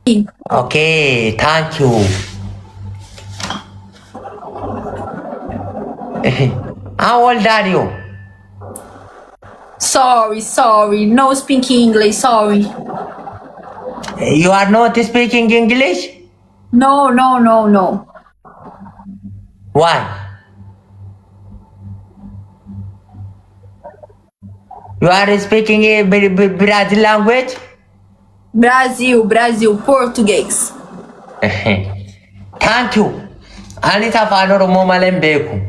Okay, thank you. How old are you? Sorry. No speaking English, sorry. You are not speaking English? No. Why? You are speaking a Brazil language? Brazil, Português. Thank you. Ani afaan Oromoo malee hin beeku.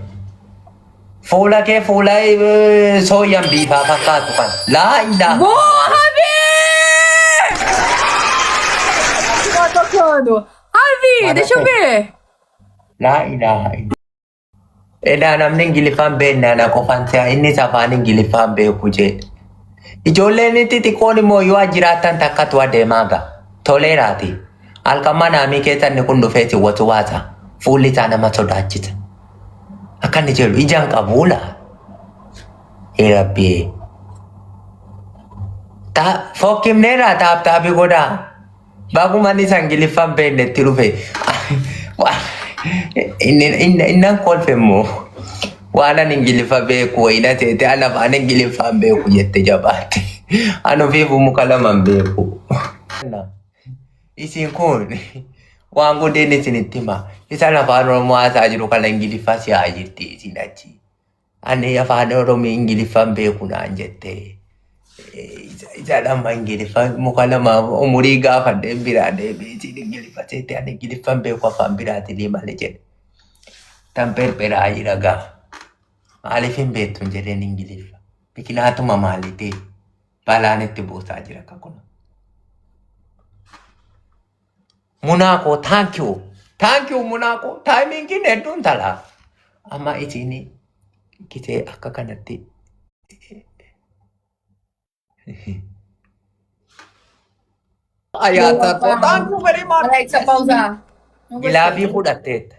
Fuula kee fuula sooyyan biifaa fakkaatu kan. Laa ilaaha. Boa, Ravi! Tá tocando. Ravi, deixa eu ver. Laa ilaaha. Edaa namni Ingiliffaan beeknaan qofaan si'a innis afaan Ingiliffaan beeku jedhe. Ijoolleen xixiqqoon immoo yoo jiraattan takkatu adeemaa ga'a. Toleeraati. Halkan manaamii keessanni kun dhufee si watu waasa. Fuulli isaa nama sodaachisa. Akka inni jedhu ijaan qabuula. Rabbi. Fokkimneerraa taaptaabii godhaa. Baagummaan isa Ingiliffaan beeknetti dhufe. Innan kolfe immoo. Waan ani Ingiliffa beeku wayina teete ana afaan Ingiliffaan beeku jette jabaatte. Anu fi muka lamaan beeku. Isin kun waan guddeen isinitti hima. Isaan afaan Oromoo haasaa jiru kana Ingiliffaa si'aa jirti isin achi. Ani afaan Oromoo Ingiliffaan beeku naan jette. Isa lama Ingiliffaan muka lama umurii gaafadhee biraa deebi'e isin Ingiliffa seete ani Ingiliffaan beeku afaan biraatiin malee jedhe. Tan perperaa jira gaa. Maaliif hin beektuun jedheen Ingiliffa. Biqilaatuma maaliitee balaan itti buusaa jira kakuna. Munaako thank you Munaako taayimingiin hedduun talaa. Amma isin kitee akka kanatti. Ayaata thank you very much. Alexa, pausar. Gilaabii fudhatteetta.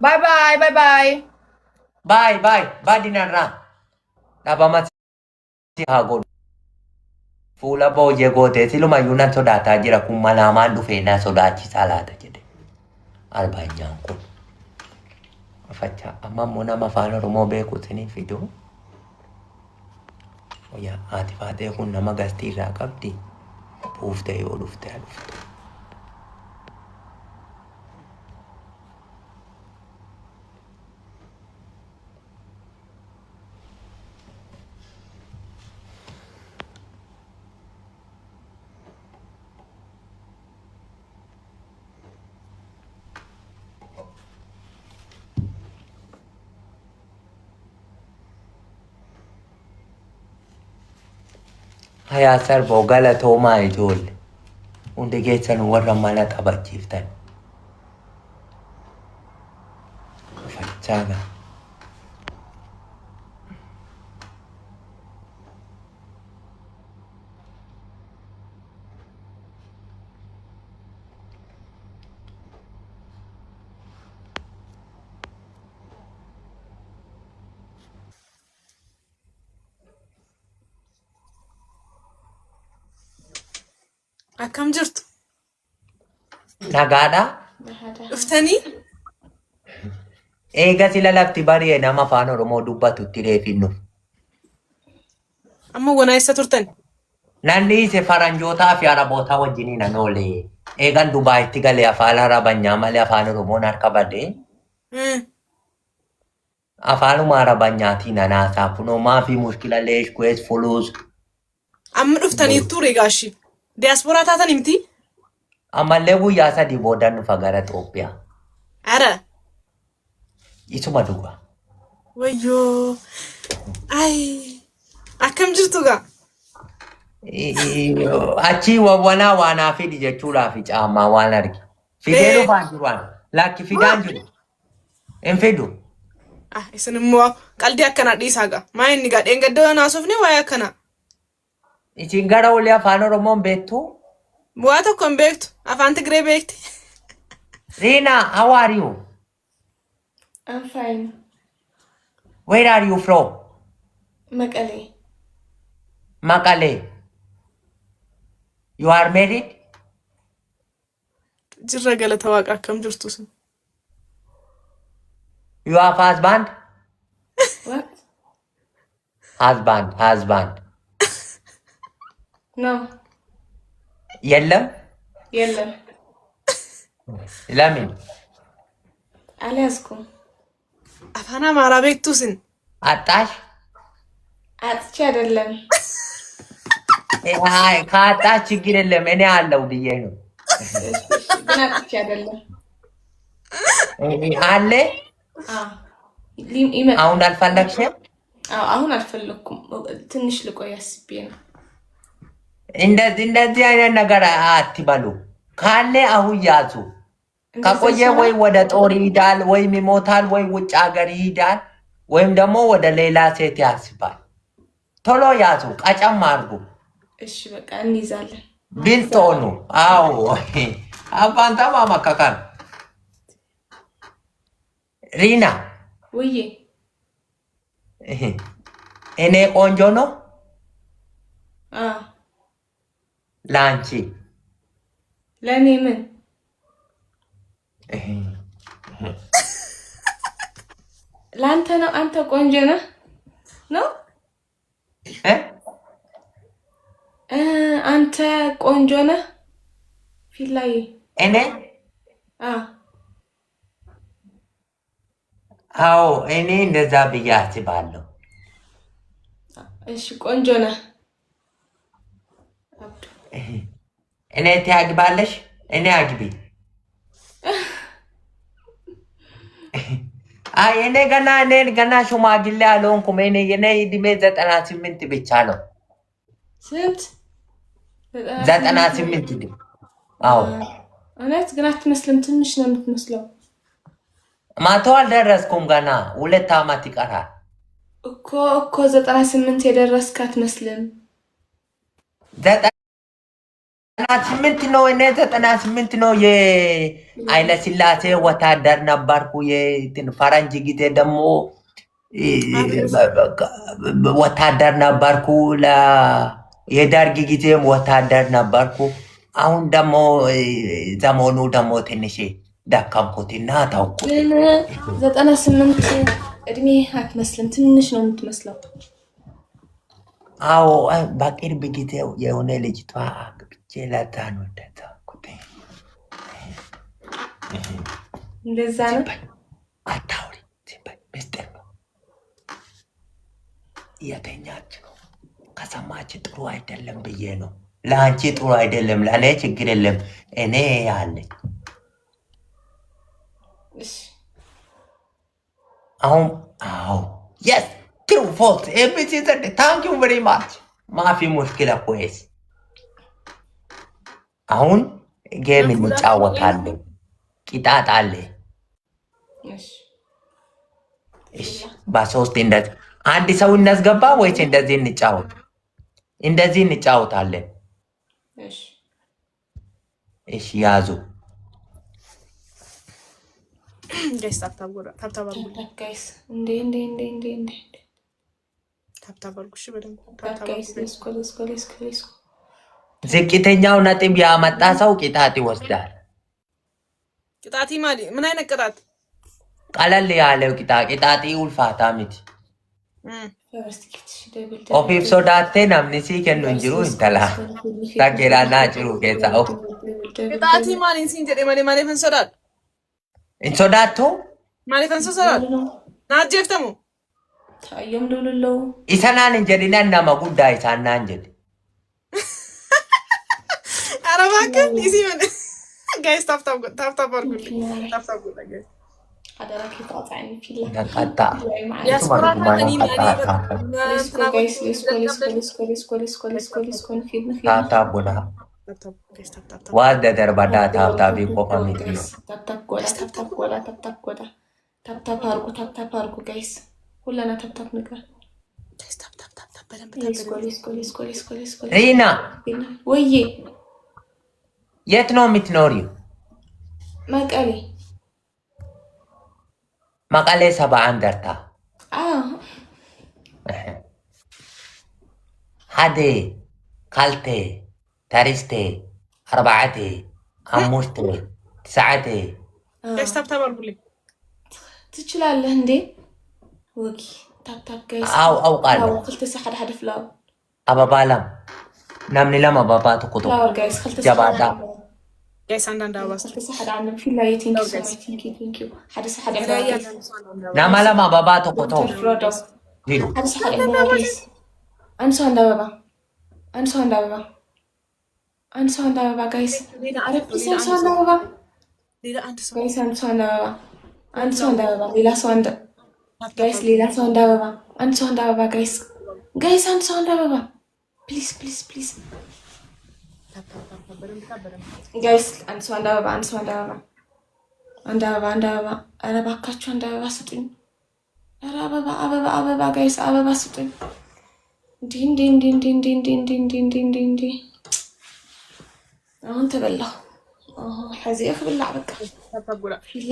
Bye. Bye dinarraa. Dhabama si haa godhu. Fuula boojee gootee silumayyuu nan sodaataa jira kun manaamaan dhufee na sodaachisaa laata jedhe. Albaanyaan kun. Fachaa amma immoo nama afaan Oromoo beeku isiniif fiduu. Yaa haati faatee kun nama gastii irraa qabdi. Buuftee yoo dhufte haa dhuftu. Hayaa sarboo galatoomaa ijoollee. Hundi keessan warra mana taphachiiftan. Fachaa gaa. Akkam jirtu? Nagaadhaa? Dhuftanii? Eega sila lafti bari'e nama afaan Oromoo dubbatutti reefinnu. Amma wanaa eessa turtan? Nanni ise faranjootaa fi arabootaa wajjiniin an oole. Eegan Dubaayitti galee afaan arabanyaa malee afaan Oromoon harka badee. Afaanuma arabanyaatiin anaasaa kunoo maafi mushkila leesh kuwees fuluus. Amma dhuftanii ture gaashii. Diyaasporaa taatan miti? Ammallee guyyaa sadii boodan dhufa gara Itoophiyaa. Ara. Isuma dhuga. Wayyoo. Ay. Akkam jirtu gaa? Achi waanaa waanaa fidi jechuudhaaf caammaa waan arge. Fidee dhufaan jiruun lakki fidaan jiru. Hin fidu. Isin immoo qalbii akkanaa dhiisaa gaa. Maa inni gaa dheengaddoo naasofni waa'ee akkanaa? Isin gara olee afaan Oromoon beektu? Bu'aa tokko hin beektu. Afaan Tigree beekti. Rina, how are you? I'm fine. Where are you from? Makale. Makale. You are married? Jirra galata waaqa akkam jirtu sun. You have husband? What? Husband. No. የለም የለም። ለምን? አልያዝኩም። Afaan Amaaraa beektu sin. አጣሽ? አጥቼ አይደለም። አይ ካጣሽ ችግር የለም እኔ አለው ብዬ ነው። ግን አጥቼ አይደለም። አለ? አሁን አልፈለግሽም? አሁን አልፈለኩም። ትንሽ ልቆይ አስቤ ነው። እንደዚህ አይነት ነገር አትበሉ። ካለ አሁን ያዙ። ከቆየ ወይ ወደ ጦር ይሄዳል ወይ ይሞታል ወይ ውጭ ሀገር ይሄዳል ወይም ደግሞ ወደ ሌላ ሴት ያስባል። ቶሎ ያዙ፣ ቀጨም አድርጉ። እሺ በቃ እንይዛለን። ብልጥ ሆኑ። አዎ አባንታ ማማካካል ሪና ውዬ እኔ ቆንጆ ነው አ ላንቺ ለኔ ምን ላንተ ነው? አንተ ቆንጆ ነህ ነው? አንተ ቆንጆ ነህ ፊላይ እኔ አዎ እኔ እንደዛ ብዬ አስባለሁ። እሺ ቆንጆ ነህ። እኔ ታግባለሽ? እኔ አግቢ። አይ እኔ ገና ሽማግሌ አልሆንኩም። የኔ እድሜ 98 ብቻ ነው። ስንት? 98 እድሜ። አዎ እውነት ግን አትመስልም። ትንሽ ነው የምትመስለው። ማቶ አልደረስኩም ገና 2 ዓመት ይቀራል እኮ 98 የደረስክ አትመስልም። 98 ነው። እኔ 98 ነው። የኃይለ ሥላሴ ወታደር ነበርኩ። ፈረንጅ ጊዜ ደግሞ ወታደር ነበርኩ። የደርግ ጊዜም ወታደር ነበርኩ። አሁን ደግሞ ዘመኑ ደግሞ ትንሽ ደከምኩትና ተውኩ። 98 እድሜ አትመስልም። ትንሽ ነው የምትመስለው። አዎ በቅርብ ጊዜ የሆነ ልጅቷ አግብቼ ለዛ ነው እንደተውኩት። እንደዛ ነው። አታውሪ፣ ምስጢር ነው። እየተኛች ነው። ከሰማች ጥሩ አይደለም ብዬ ነው። ለአንቺ ጥሩ አይደለም፣ ለእኔ ችግር የለም። እኔ ያለኝ አሁን አዎ የስ true false ABC thank you very much ማፊ ሙሽኪላ ኮይስ አሁን ጌም እንጫወታለን። ቂጣጣ አለ። እሺ በሶስት እንደዚህ አንድ ሰው እናስገባ ወይስ እንደዚህ እንጫወት? እንደዚህ እንጫወታለን። እሺ ያዙ ጋይስ ታብታብ ጋይስ እንዴ ታብታብ እሺ በደንብ ጋይስ ዝቅተኛው ነጥብ ያመጣ ሰው ቅጣት ይወስዳል። ቅጣት ማለት ምን አይነት ቅጣት? ቀለል ያለው ቅጣት ውልፋታ ምት ኦፊፍ ሶዳቴ ናምኒሲ ከኑ እንጅሩ እንተላ ታኬራና ጭሩ ከታው ቅጣት ማለት ሲንጀዴ ማለት ፈንሶዳል እንሶዳቶ ማለት ፈንሶዳል ናጀፍተሙ ታየም ዶልለው ኢሰናን እንጀዲና እናማ ጉዳይ ሳና እንጀዲ አረባከ ዲሲ ምን ጋይስ ታብታብ አርጉልኝ ታብታብ ጋይስ አደራኪ ታጣኝ ፊላ ነቀጣ ያስፈራራ እኔ ታታቡና ዋደ ደርባዳ ታብታቢ ቆፋሚት ነው። ታብታብ አርጉ ጋይስ ሁላና ታብታብ ነገር ሪና ወዬ የት ነው የምትኖሪው? መቀሌ መቀሌ 71 ደርታ ሀዴ ካልቴ ተሪስቴ አርባዕቴ አሙሽቴ ሰዓቴ ጋይስ ታብታብ አድርጉልኝ። ትችላለህ እንዴ? ወኪ ታብታብ ጋይስ አውቃለሁ። ክልተ ሰዓት ሓደ ፍላወር አበባላም ናምኒ ለም አበባ ተቆጦ ፍላወር ጋይስ ክልተ ጀባዳ ጋይስ አንዳንድ አበባ ክልተ ሰዓት ዓለም ፊላይ ቲንኪ ሓደ ሰዓት ናማላም አበባ ተቆጦ ዲሉ ሓደ ሰዓት ጋይስ አንሶ አንድ አበባ አንሶ አንድ አበባ አንሶ አንድ አበባ ጋይስ አንሶ አንድ አበባ ሌላ አንድ ሰው ጋይስ አንሶ አንድ አበባ አንሶ አንድ አበባ ሌላ ሰው አንድ ጋይስ ሌላ ሰው አንድ አበባ አንሶ አንድ አበባ ጋይስ ጋይስ አንሶ አንድ አበባ ፕሊዝ ፕሊዝ ፕሊዝ ጋይስ አንሶ አንድ አበባ አንሶ አንድ አበባ አንድ አበባ አንድ አበባ ኧረ እባካችሁ አንድ አበባ ስጡኝ። ኧረ አበባ አበባ አበባ ጋይስ አበባ ስጡኝ። እንዲ አሁን ተበላሁ። ሕዚ ክብላዕ በቃ ፊላ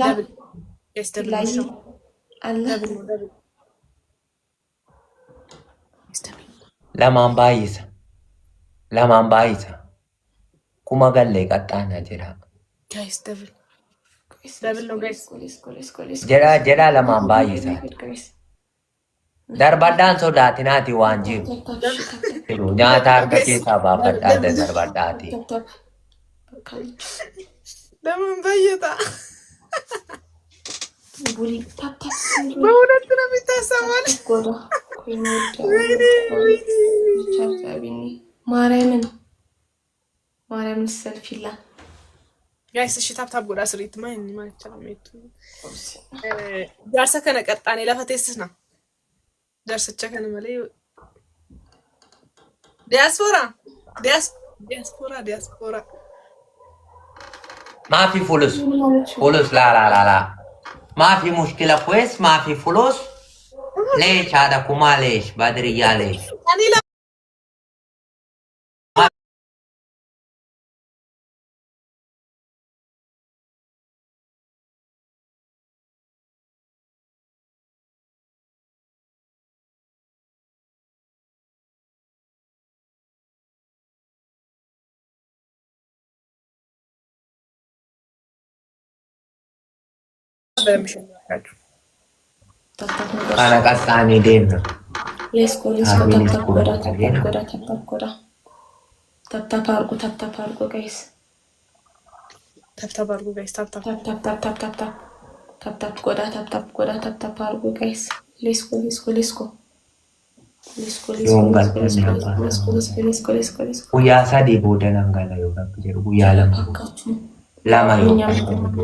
አለ ለማን ባይሳ ኩማ ገለ ቀጣና ጅራ ጋይስ ደብል ነው ጋይስ ጀራ ለማን ባይሳ darbadaan sodaatinaati waan jiru nyaata harka keessaa baafadhaadha darbadhaati. ለምን በየታ በእውነት ነው የሚታሰባል። ማርያምን ሰልፊላ ጋይስ እሺ ታብታብ ጎዳ ስሪት ማን ይቻላል ሜቱ ጃርሰ ከነ ቀጣኔ ለፈቴስና درس كان ملي دياسبورا ما في فلوس لا ما في مشكلة كويس ما في فلوس ليش هذا كما ليش بدرية ليش أنا قصاني دينا ليسكو تاب أرجو guys تاب أرجو guys تاب أرجو guys ليسكو ويا سادي بودنا نقول يوم ويا لما يوم